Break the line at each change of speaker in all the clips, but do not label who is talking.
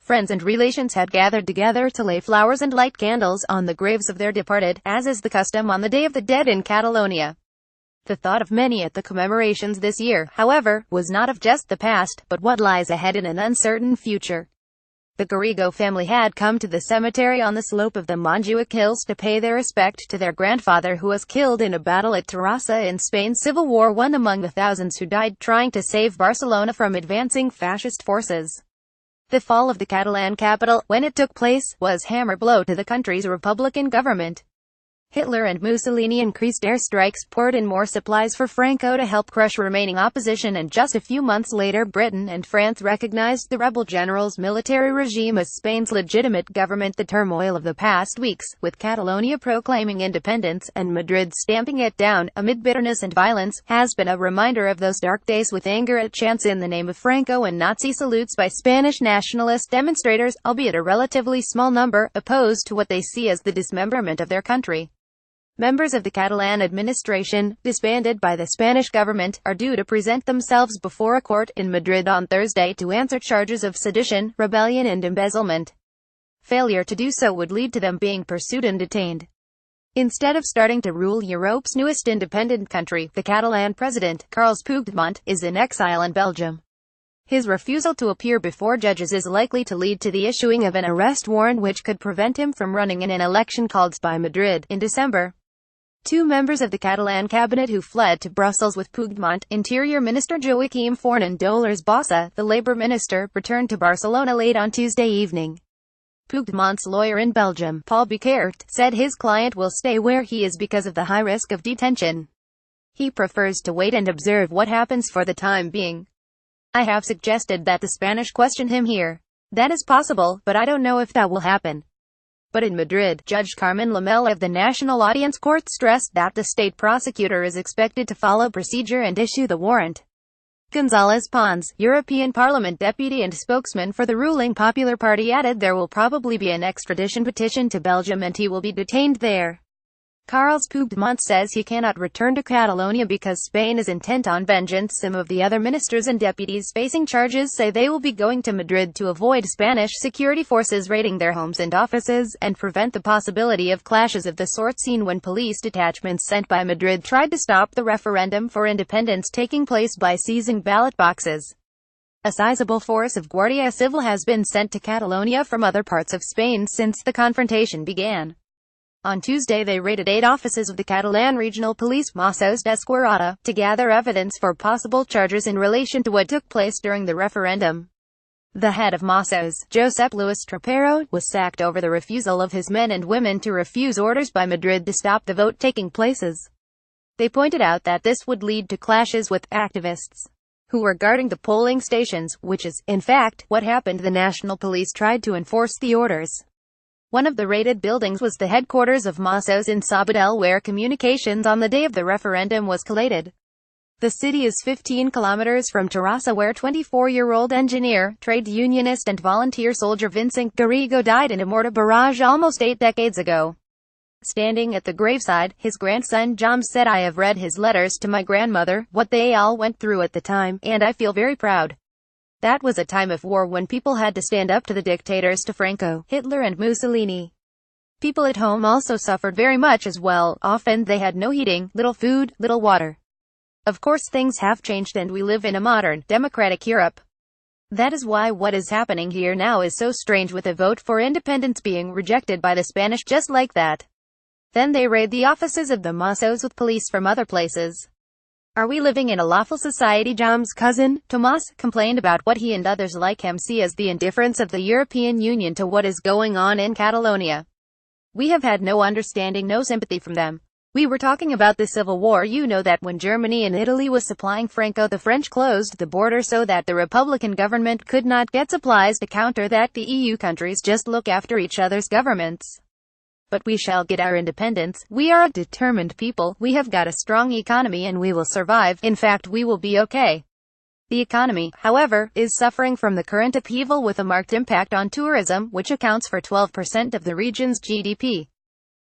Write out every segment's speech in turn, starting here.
Friends and relations had gathered together to lay flowers and light candles on the graves of their departed, as is the custom on the Day of the Dead in Catalonia. The thought of many at the commemorations this year, however, was not of just the past, but what lies ahead in an uncertain future. The Garrigo family had come to the cemetery on the slope of the Montjuic hills to pay their respect to their grandfather, who was killed in a battle at Terrassa in Spain's Civil War, one among the thousands who died trying to save Barcelona from advancing fascist forces. The fall of the Catalan capital, when it took place, was a hammer blow to the country's republican government. Hitler and Mussolini increased airstrikes, poured in more supplies for Franco to help crush remaining opposition, and just a few months later Britain and France recognized the rebel general's military regime as Spain's legitimate government. The turmoil of the past weeks, with Catalonia proclaiming independence, and Madrid stamping it down, amid bitterness and violence, has been a reminder of those dark days, with anger at chants in the name of Franco and Nazi salutes by Spanish nationalist demonstrators, albeit a relatively small number, opposed to what they see as the dismemberment of their country. Members of the Catalan administration, disbanded by the Spanish government, are due to present themselves before a court in Madrid on Thursday to answer charges of sedition, rebellion and embezzlement. Failure to do so would lead to them being pursued and detained. Instead of starting to rule Europe's newest independent country, the Catalan president, Carles Puigdemont, is in exile in Belgium. His refusal to appear before judges is likely to lead to the issuing of an arrest warrant which could prevent him from running in an election called by Madrid in December. Two members of the Catalan cabinet who fled to Brussels with Puigdemont, Interior Minister Joaquim Forn and Dolors Bassa, the Labour Minister, returned to Barcelona late on Tuesday evening. Puigdemont's lawyer in Belgium, Paul Bicart, said his client will stay where he is because of the high risk of detention. He prefers to wait and observe what happens for the time being. I have suggested that the Spanish question him here. That is possible, but I don't know if that will happen. But in Madrid, Judge Carmen Lamela of the National Audience Court stressed that the state prosecutor is expected to follow procedure and issue the warrant. Gonzalez Pons, European Parliament deputy and spokesman for the ruling Popular Party, added there will probably be an extradition petition to Belgium and he will be detained there. Carles Puigdemont says he cannot return to Catalonia because Spain is intent on vengeance. Some of the other ministers and deputies facing charges say they will be going to Madrid to avoid Spanish security forces raiding their homes and offices, and prevent the possibility of clashes of the sort seen when police detachments sent by Madrid tried to stop the referendum for independence taking place by seizing ballot boxes. A sizable force of Guardia Civil has been sent to Catalonia from other parts of Spain since the confrontation began. On Tuesday they raided 8 offices of the Catalan Regional Police, Mossos d'Esquadra, to gather evidence for possible charges in relation to what took place during the referendum. The head of Mossos, Josep Lluis Trapero, was sacked over the refusal of his men and women to refuse orders by Madrid to stop the vote taking places. They pointed out that this would lead to clashes with activists who were guarding the polling stations, which is, in fact, what happened. The national police tried to enforce the orders. One of the raided buildings was the headquarters of Mossos in Sabadell, where communications on the day of the referendum was collated. The city is 15 kilometers from Terrasa, where 24-year-old engineer, trade unionist and volunteer soldier Vincenc Garrigo died in a mortar barrage almost 8 decades ago. Standing at the graveside, his grandson Jom said, "I have read his letters to my grandmother, what they all went through at the time, and I feel very proud. That was a time of war when people had to stand up to the dictators, to Franco, Hitler and Mussolini. People at home also suffered very much as well. Often they had no heating, little food, little water. Of course things have changed and we live in a modern, democratic Europe. That is why what is happening here now is so strange, with a vote for independence being rejected by the Spanish just like that. Then they raid the offices of the Mossos with police from other places. Are we living in a lawful society?" Jom's cousin, Tomas, complained about what he and others like him see as the indifference of the European Union to what is going on in Catalonia. "We have had no understanding, no sympathy from them. We were talking about the civil war. You know that when Germany and Italy was supplying Franco, the French closed the border so that the Republican government could not get supplies to counter that. The EU countries just look after each other's governments. But we shall get our independence. We are a determined people. We have got a strong economy and we will survive. In fact, we will be okay." The economy, however, is suffering from the current upheaval, with a marked impact on tourism, which accounts for 12% of the region's GDP.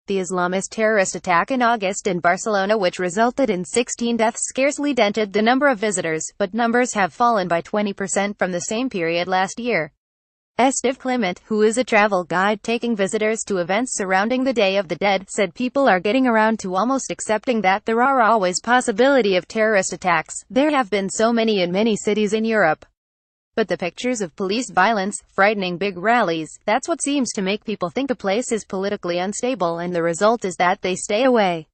The Islamist terrorist attack in August in Barcelona, which resulted in 16 deaths, scarcely dented the number of visitors, but numbers have fallen by 20% from the same period last year. Steve Clement, who is a travel guide taking visitors to events surrounding the Day of the Dead, said people are getting around to almost accepting that there are always possibility of terrorist attacks. There have been so many in many cities in Europe. But the pictures of police violence, frightening big rallies, that's what seems to make people think a place is politically unstable, and the result is that they stay away.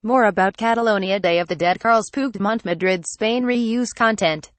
More about Catalonia Day of the Dead. Carles Puigdemont, Madrid, Spain. Reuse content.